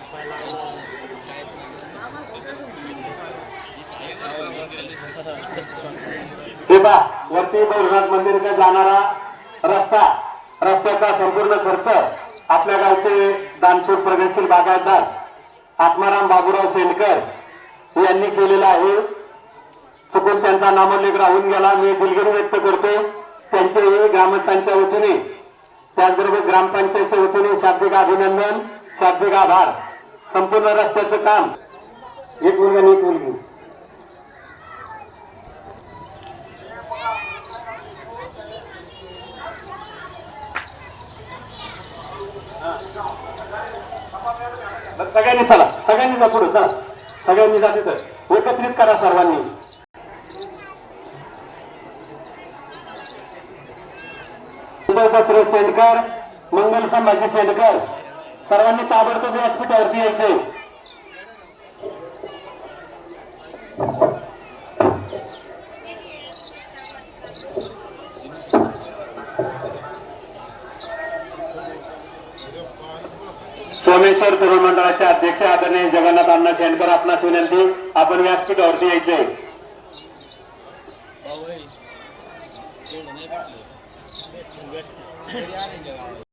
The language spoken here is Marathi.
हे पहा वरती भैरवनाथ मंदिर का जाणारा रस्त्याचा संपूर्ण खर्च आपल्या गावचे दानशूर प्रगतशील बागायतदार आत्माराम बाबूराव शेंडकर यांनी केलेला आहे। चुकून त्यांचा नामोल्लेख राहून गेला, मी दिलगिरी व्यक्त करतो त्यांच्याही ग्रामस्थांच्या वतीने, त्याचबरोबर ग्रामपंचायतच्या वतीने शाब्दिक अभिनंदन, शाब्दिक आभार। संपूर्ण रस्त्याचं काम एक मुलगा एक मुलगी सगळ्यांनी चला, सगळ्यांनी जा पुढे, चला सगळ्यांनी जा तिथं एकत्रित करा सर्वांनी। दशरथ शेंडकर, मंगल संभाजी शेंडकर सर्वांनी ताबडतोब व्यासपीठावरती यायचे। सोमेश्वर तरुण मंडळाचे अध्यक्ष आदरणीय जगन्नाथ अण्णा शेंडकर आपणास विनंती, आपण व्यासपीठावरती यायचे।